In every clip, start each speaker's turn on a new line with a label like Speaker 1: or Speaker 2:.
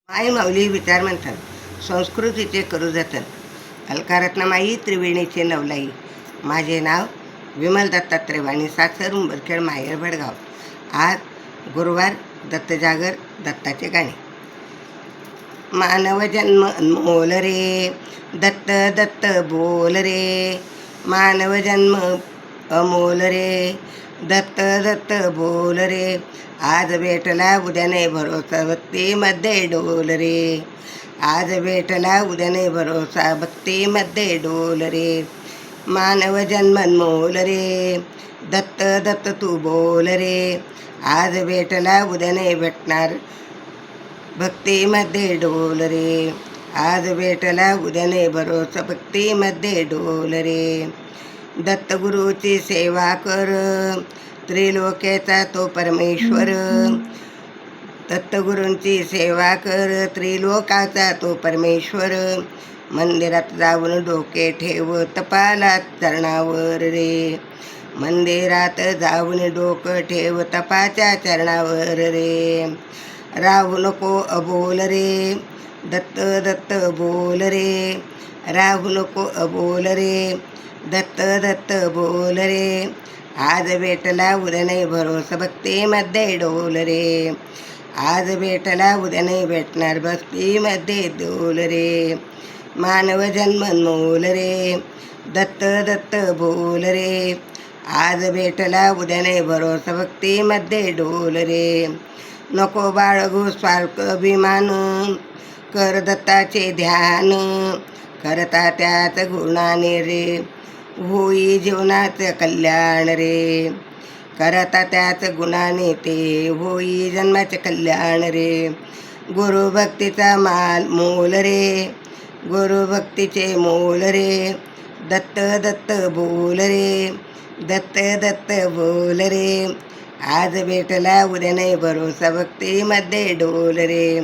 Speaker 1: माई माऊली विचार म्हणतात, संस्कृतीचे करू जतन, अलकारत्नमाई त्रिवेणीचे नवलाई. माझे नाव विमल दत्तात्रय वाणी, सासर उंबरखेड, माहेर भडगाव. आज गुरुवार, दत्तजागर, दत्ताचे गाणे. मानव जन्म अनमोल रे, दत्त दत्त बोल रे. मानव जन्म अमोल रे, दत्त दत्त बोल रे. आज भेटला उद्या नाही भरोसा, भक्तीमध्ये डोल रे. आज भेटला उद्या नाही भरोसा, भक्तीमध्ये डोल रे. मानव जन्म अनमोल रे, दत्त दत्त तू बोल रे. आज भेटला उद्या नाही भेटणार, भक्तीमध्ये डोल रे. आज भेटला उद्या नाही भरोसा, भक्तीमध्ये डोल रे. दत्तगुरूची सेवा कर, त्रिलोक्याचा तो परमेश्वर. दत्तगुरूंची सेवा कर, त्रिलोकाचा तो परमेश्वर. मंदिरात जाऊन डोके ठेव, तपाला चरणावर रे. मंदिरात जाऊन डोकं ठेव, तपाच्या चरणावर रे. राहू नको अबोल रे, दत्त दत्त बोल रे. राहू नको अबोल रे, दत्त दत्त बोल रे. आज भेटला उद्या नाही भरोसा, भक्तीमध्ये डोल रे. आज भेटला उद्या नाही भेटणार, भक्तीमध्ये डोल रे. मानव जन्म अनमोल रे, दत्त दत्त बोल रे. आज भेटला उद्या नाही भरोसा, भक्तीमध्ये डोल रे. नको बाळगू स्वार्थ अभिमान, कर दत्ताचे ध्यान. करता त्याच गुणाने रे, होई जीवनाचं कल्याण रे. करता त्याच गुणाने ते, होई जन्माचे कल्याण रे. गुरुभक्तीचा मोल रे, गुरुभक्तीचे मोल रे. दत्त दत्त बोल रे, दत्त दत्त बोल रे. आज भेटला उद्या नाही भरोसा, भक्तीमध्ये डोल रे.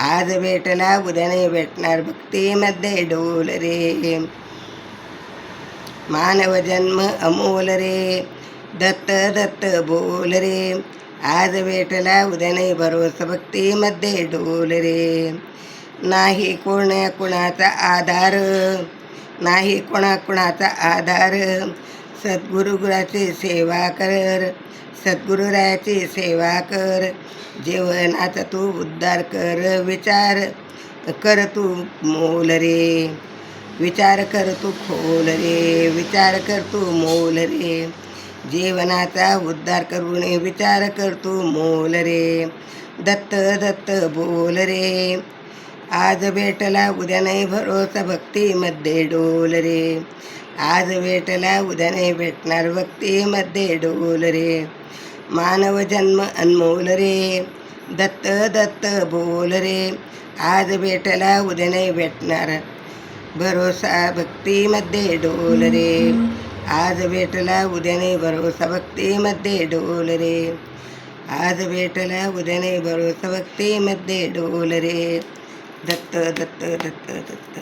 Speaker 1: आज भेटला उद्या नाही भेटणार, भक्तीमध्ये डोल रे. मानव जन्म अमोल रे, दत्त दत्त बोल रे. आज भेटला उद्या नाही भरोसा, भक्तीमध्ये डोल रे. नाही कुणाचा आधार, नाही कुणाचा आधार. सद्गुरुरायाची सेवा कर, सद्गुरुरायाची सेवा कर. जीवनाचा तू उद्धार कर, विचार कर तू मोल रे. विचार कर तू खोल रे, विचार कर तू मोल रे. जीवनाचा उद्धार करून विचार कर तू मोल रे. दत्त दत्त बोल रे. आज भेटला उद्या नाही भरोसा, भक्तीमध्ये डोल रे. आज भेटला उद्या नाही भेटणार, भक्तीमध्ये डोल रे. मानव जन्म अनमोल रे, दत्त दत्त बोल रे. आज भेटला उद्या नाही भेटणार, भरोसा भक्तीमध्ये डोल रे. आज भेटला उद्या नाही भरोसा, भक्तीमध्ये डोल रे. आज भेटला उद्या नाही भरोसा, भक्तीमध्ये डोल रे. दत्त दत्त दत्त दत्त.